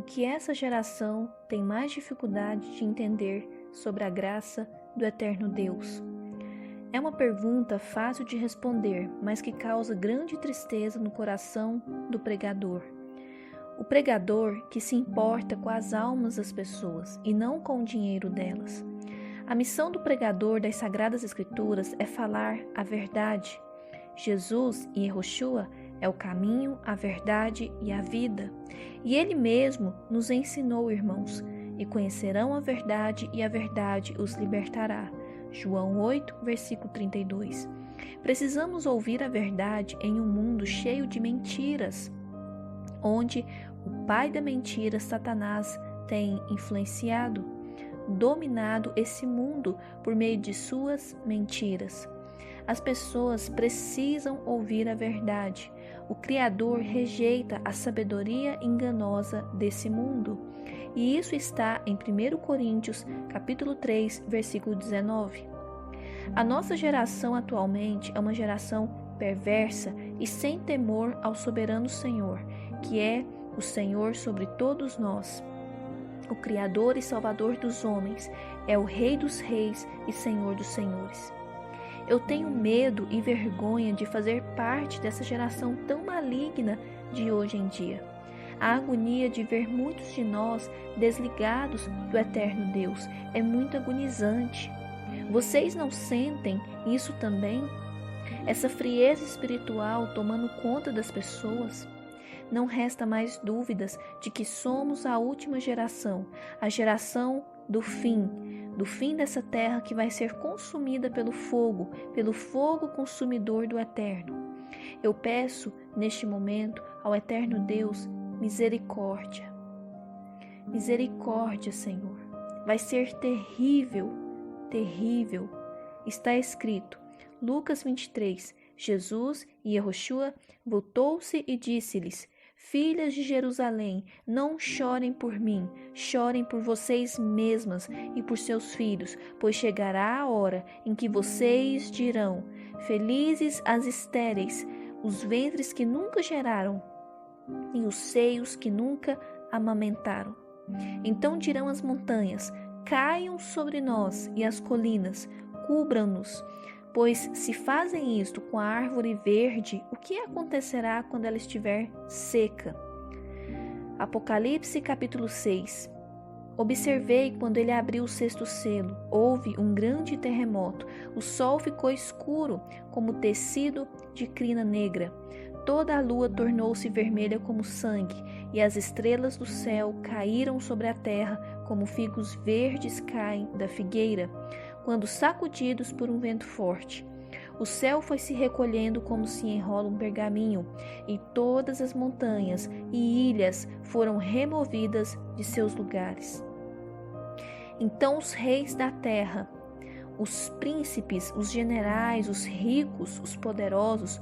o que essa geração tem mais dificuldade de entender sobre a graça do eterno Deus? É uma pergunta fácil de responder, mas que causa grande tristeza no coração do pregador. O pregador que se importa com as almas das pessoas e não com o dinheiro delas. A missão do pregador das Sagradas Escrituras é falar a verdade. Jesus, Yehoshua, é o caminho, a verdade e a vida. E Ele mesmo nos ensinou, irmãos, e conhecerão a verdade e a verdade os libertará. João 8, versículo 32. Precisamos ouvir a verdade em um mundo cheio de mentiras, onde o pai da mentira, Satanás, tem influenciado, dominado esse mundo por meio de suas mentiras. As pessoas precisam ouvir a verdade. O Criador rejeita a sabedoria enganosa desse mundo. E isso está em 1 Coríntios, capítulo 3, versículo 19. A nossa geração atualmente é uma geração perversa e sem temor ao soberano Senhor, que é o Senhor sobre todos nós. O Criador e Salvador dos homens, é o Rei dos reis e Senhor dos senhores. Eu tenho medo e vergonha de fazer parte dessa geração tão maligna de hoje em dia. A agonia de ver muitos de nós desligados do eterno Deus é muito agonizante. Vocês não sentem isso também? Essa frieza espiritual tomando conta das pessoas? Não resta mais dúvidas de que somos a última geração, a geração do fim dessa terra que vai ser consumida pelo fogo consumidor do Eterno. Eu peço, neste momento, ao Eterno Deus, misericórdia. Misericórdia, Senhor. Vai ser terrível, terrível. Está escrito, Lucas 23, Jesus, Yehoshua, voltou-se e disse-lhes, Filhas de Jerusalém, não chorem por mim, chorem por vocês mesmas e por seus filhos, pois chegará a hora em que vocês dirão, felizes as estéreis, os ventres que nunca geraram e os seios que nunca amamentaram. Então dirão as montanhas, caiam sobre nós e as colinas, cubram-nos. Pois se fazem isto com a árvore verde, o que acontecerá quando ela estiver seca? Apocalipse capítulo 6. Observei quando ele abriu o sexto selo. Houve um grande terremoto. O sol ficou escuro como tecido de crina negra. Toda a lua tornou-se vermelha como sangue, e as estrelas do céu caíram sobre a terra como figos verdes caem da figueira, quando sacudidos por um vento forte. O céu foi se recolhendo como se enrola um pergaminho, e todas as montanhas e ilhas foram removidas de seus lugares. Então os reis da terra, os príncipes, os generais, os ricos, os poderosos,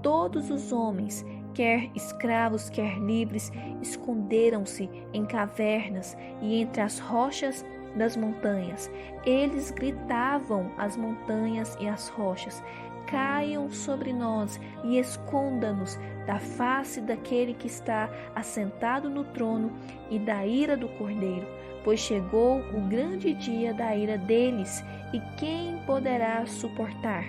todos os homens, quer escravos, quer livres, esconderam-se em cavernas e entre as rochas das montanhas. Eles gritavam às montanhas e às rochas, caiam sobre nós e esconda-nos da face daquele que está assentado no trono e da ira do Cordeiro, pois chegou o grande dia da ira deles, e quem poderá suportar?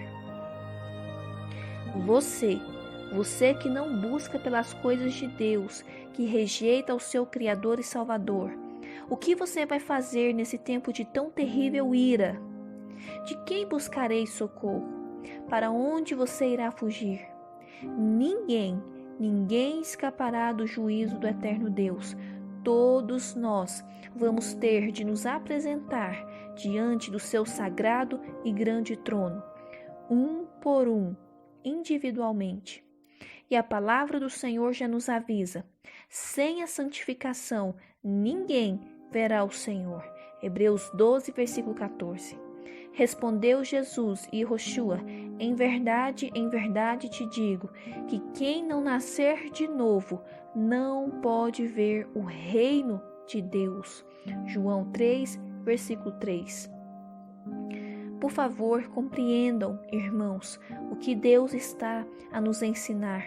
Você que não busca pelas coisas de Deus, que rejeita o seu Criador e Salvador, o que você vai fazer nesse tempo de tão terrível ira? De quem buscarei socorro? Para onde você irá fugir? Ninguém escapará do juízo do eterno Deus. Todos nós vamos ter de nos apresentar diante do seu sagrado e grande trono, um por um, individualmente. E a palavra do Senhor já nos avisa, sem a santificação, ninguém verá o Senhor. Hebreus 12, versículo 14. Respondeu Jesus e Yehoshua, em verdade te digo, que quem não nascer de novo não pode ver o reino de Deus. João 3, versículo 3. Por favor, compreendam, irmãos, o que Deus está a nos ensinar.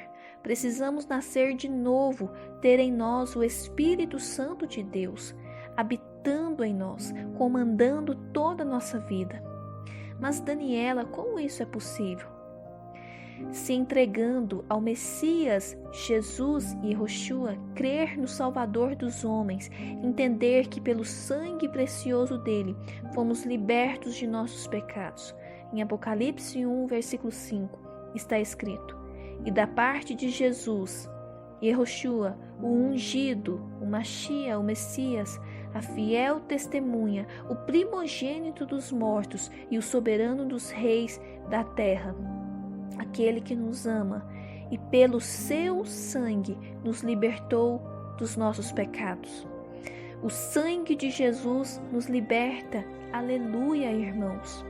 Precisamos nascer de novo, ter em nós o Espírito Santo de Deus, habitando em nós, comandando toda a nossa vida. Mas, Daniela, como isso é possível? Se entregando ao Messias, Jesus e Yeshua, crer no Salvador dos homens, entender que pelo sangue precioso dele fomos libertos de nossos pecados. Em Apocalipse 1, versículo 5, está escrito: e da parte de Jesus, Yeshua, o ungido, o Machia, o Messias, a fiel testemunha, o primogênito dos mortos e o soberano dos reis da terra, aquele que nos ama e pelo seu sangue nos libertou dos nossos pecados. O sangue de Jesus nos liberta. Aleluia, irmãos.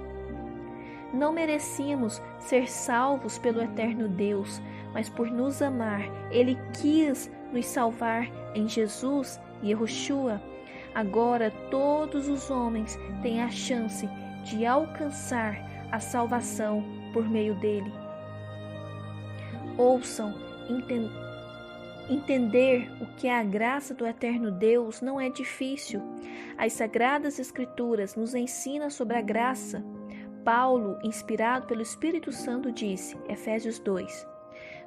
Não merecíamos ser salvos pelo eterno Deus, mas por nos amar, Ele quis nos salvar em Jesus e Yeshua. Agora todos os homens têm a chance de alcançar a salvação por meio dele. Ouçam, entender o que é a graça do eterno Deus não é difícil. As Sagradas Escrituras nos ensinam sobre a graça. Paulo, inspirado pelo Espírito Santo, disse, Efésios 2,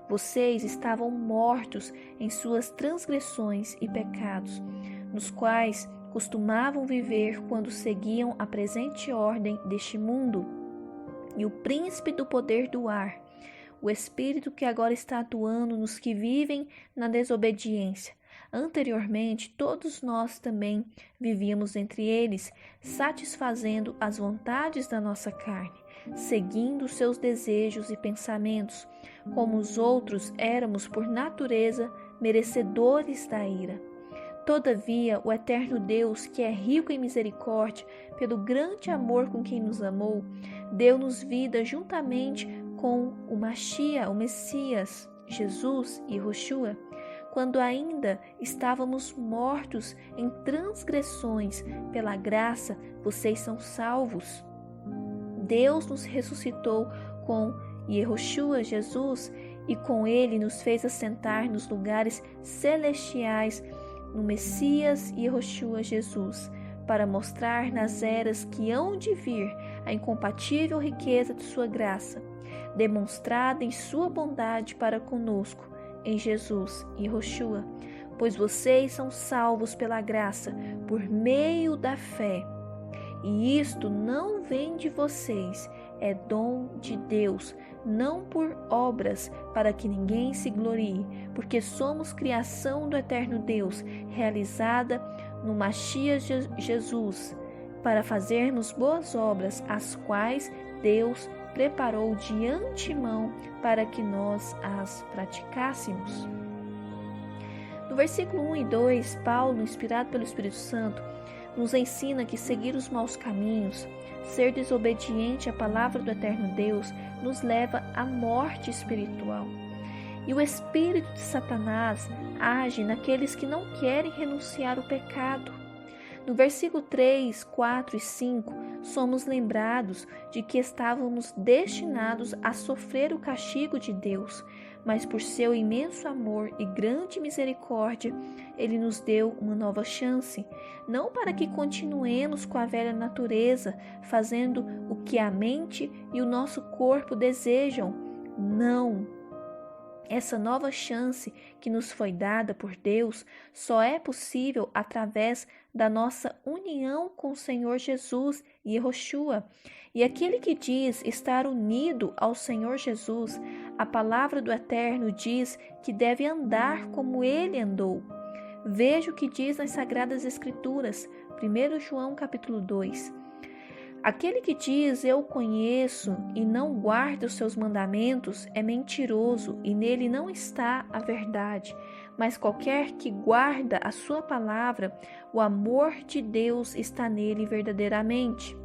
vocês estavam mortos em suas transgressões e pecados, nos quais costumavam viver quando seguiam a presente ordem deste mundo e o príncipe do poder do ar, o espírito que agora está atuando nos que vivem na desobediência. Anteriormente, todos nós também vivíamos entre eles, satisfazendo as vontades da nossa carne, seguindo seus desejos e pensamentos. Como os outros, éramos por natureza merecedores da ira. Todavia, o eterno Deus, que é rico em misericórdia, pelo grande amor com quem nos amou, deu-nos vida juntamente com o Machia, o Messias, Jesus e Yeshua, quando ainda estávamos mortos em transgressões. Pela graça, vocês são salvos. Deus nos ressuscitou com Yeshua, Jesus, e com ele nos fez assentar nos lugares celestiais no Messias e Yeshua Jesus, para mostrar nas eras que hão de vir a incompatível riqueza de sua graça, demonstrada em sua bondade para conosco, em Jesus e Yeshua, pois vocês são salvos pela graça, por meio da fé. E isto não vem de vocês, é dom de Deus, não por obras, para que ninguém se glorie, porque somos criação do eterno Deus, realizada no Machia Jesus, para fazermos boas obras, as quais Deus preparou de antemão para que nós as praticássemos. No versículo 1 e 2, Paulo, inspirado pelo Espírito Santo, nos ensina que seguir os maus caminhos, ser desobediente à palavra do eterno Deus, nos leva à morte espiritual. E o espírito de Satanás age naqueles que não querem renunciar ao pecado. No versículo 3, 4 e 5, somos lembrados de que estávamos destinados a sofrer o castigo de Deus, mas por seu imenso amor e grande misericórdia, Ele nos deu uma nova chance, não para que continuemos com a velha natureza, fazendo o que a mente e o nosso corpo desejam. Não! Essa nova chance que nos foi dada por Deus só é possível através da nossa união com o Senhor Jesus e Yeshua. E aquele que diz estar unido ao Senhor Jesus, a palavra do Eterno diz que deve andar como Ele andou. Veja o que diz nas Sagradas Escrituras, 1 João capítulo 2. Aquele que diz eu conheço e não guarda os seus mandamentos é mentiroso e nele não está a verdade. Mas qualquer que guarda a sua palavra, o amor de Deus está nele verdadeiramente.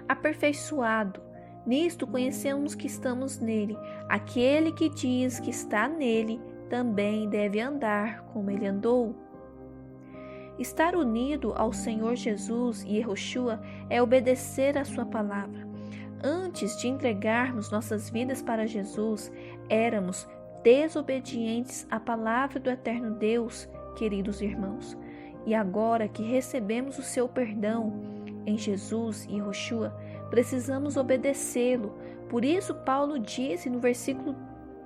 Aperfeiçoado, nisto conhecemos que estamos nele. Aquele que diz que está nele também deve andar como ele andou. Estar unido ao Senhor Jesus e Yeshua é obedecer a sua palavra. Antes de entregarmos nossas vidas para Jesus, éramos desobedientes à palavra do eterno Deus, queridos irmãos. E agora que recebemos o seu perdão em Jesus e Yeshua, precisamos obedecê-lo. Por isso Paulo disse no versículo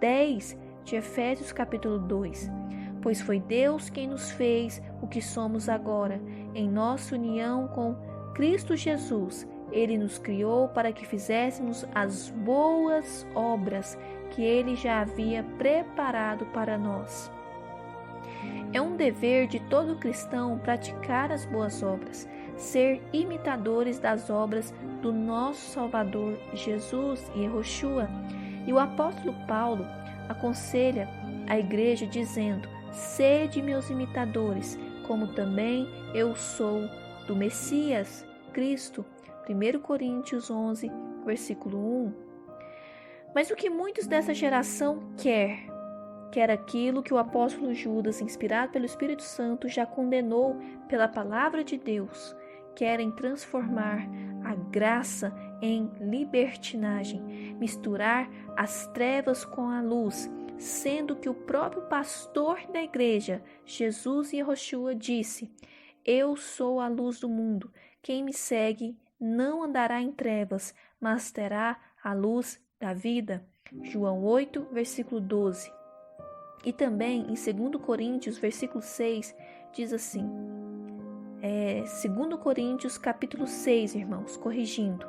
10 de Efésios capítulo 2: pois foi Deus quem nos fez o que somos agora, em nossa união com Cristo Jesus. Ele nos criou para que fizéssemos as boas obras que Ele já havia preparado para nós. É um dever de todo cristão praticar as boas obras, ser imitadores das obras do nosso Salvador Jesus e Yeshua. E o apóstolo Paulo aconselha a igreja dizendo: sede meus imitadores, como também eu sou do Messias, Cristo. 1 Coríntios 11, versículo 1. Mas o que muitos dessa geração quer aquilo que o apóstolo Judas, inspirado pelo Espírito Santo, já condenou pela palavra de Deus. Querem transformar a graça em libertinagem, misturar as trevas com a luz, sendo que o próprio pastor da igreja, Jesus Yeshua, disse: eu sou a luz do mundo, quem me segue não andará em trevas, mas terá a luz da vida. João 8, versículo 12. E também em 2 Coríntios, versículo 6, diz assim, 2 Coríntios, capítulo 6, irmãos, corrigindo: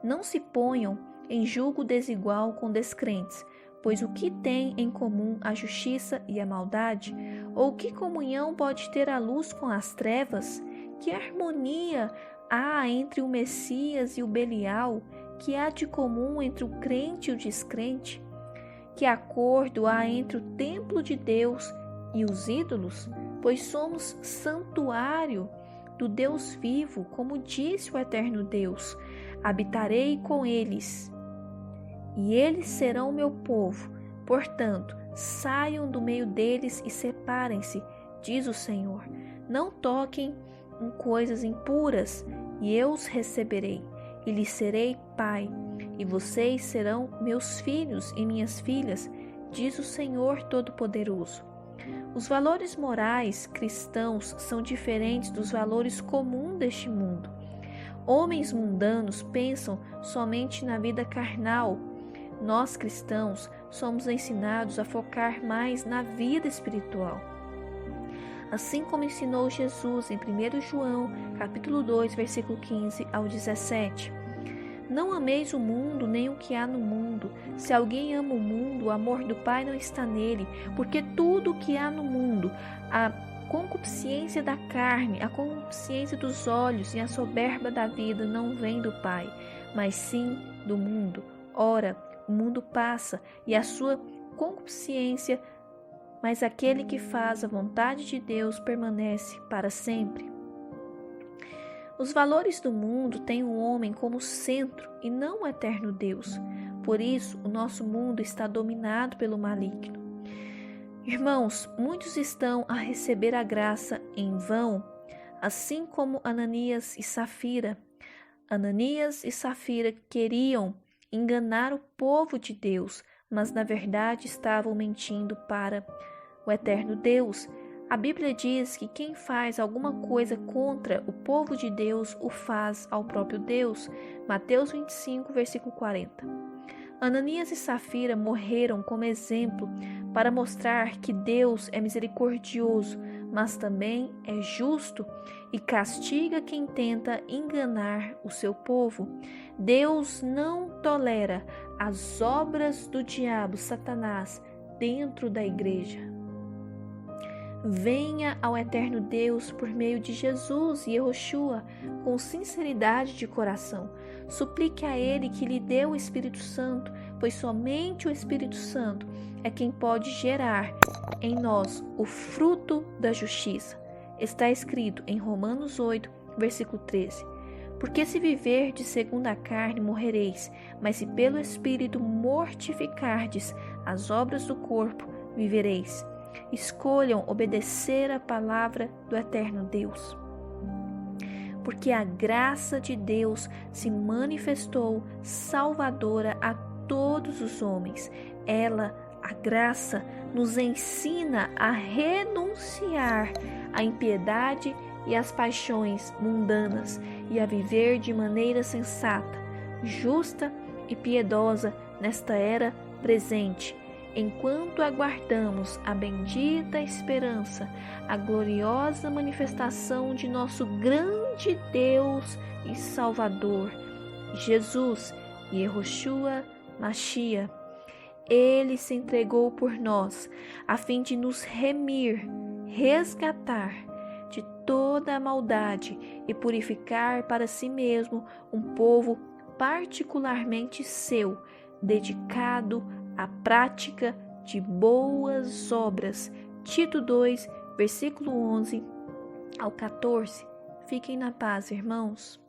não se ponham em julgo desigual com descrentes, pois o que tem em comum a justiça e a maldade? Ou que comunhão pode ter a luz com as trevas? Que harmonia há entre o Messias e o Belial? Que há de comum entre o crente e o descrente? Que acordo há entre o templo de Deus e os ídolos? Pois somos santuário do Deus vivo, como disse o eterno Deus: habitarei com eles, e eles serão meu povo. Portanto, saiam do meio deles e separem-se, diz o Senhor. Não toquem em coisas impuras, e eu os receberei, e lhes serei pai, e vocês serão meus filhos e minhas filhas, diz o Senhor Todo-Poderoso. Os valores morais cristãos são diferentes dos valores comuns deste mundo. Homens mundanos pensam somente na vida carnal. Nós cristãos somos ensinados a focar mais na vida espiritual. Assim como ensinou Jesus em 1 João, capítulo 2, versículo 15 ao 17. Não ameis o mundo, nem o que há no mundo. Se alguém ama o mundo, o amor do Pai não está nele, porque tudo o que há no mundo, a concupiscência da carne, a concupiscência dos olhos e a soberba da vida não vem do Pai, mas sim do mundo. Ora, o mundo passa e a sua concupiscência, mas aquele que faz a vontade de Deus permanece para sempre. Os valores do mundo têm o homem como centro e não o eterno Deus. Por isso, o nosso mundo está dominado pelo maligno. Irmãos, muitos estão a receber a graça em vão, assim como Ananias e Safira. Ananias e Safira queriam enganar o povo de Deus, mas na verdade estavam mentindo para o eterno Deus. A Bíblia diz que quem faz alguma coisa contra o povo de Deus o faz ao próprio Deus. Mateus 25, versículo 40. Ananias e Safira morreram como exemplo para mostrar que Deus é misericordioso, mas também é justo e castiga quem tenta enganar o seu povo. Deus não tolera as obras do diabo, Satanás, dentro da igreja. Venha ao eterno Deus por meio de Jesus e Yeshua com sinceridade de coração. Suplique a Ele que lhe dê o Espírito Santo, pois somente o Espírito Santo é quem pode gerar em nós o fruto da justiça. Está escrito em Romanos 8, versículo 13. Porque se viverdes segundo a carne, morrereis, mas se pelo Espírito mortificardes as obras do corpo, vivereis. Escolham obedecer a palavra do eterno Deus. Porque a graça de Deus se manifestou salvadora a todos os homens. Ela A graça nos ensina a renunciar à impiedade e às paixões mundanas e a viver de maneira sensata, justa e piedosa nesta era presente, enquanto aguardamos a bendita esperança, a gloriosa manifestação de nosso grande Deus e Salvador, Jesus, Yehoshua Mashiach. Ele se entregou por nós, a fim de nos remir, resgatar de toda a maldade e purificar para si mesmo um povo particularmente seu, dedicado à prática de boas obras. Tito 2, versículo 11 ao 14. Fiquem na paz, irmãos.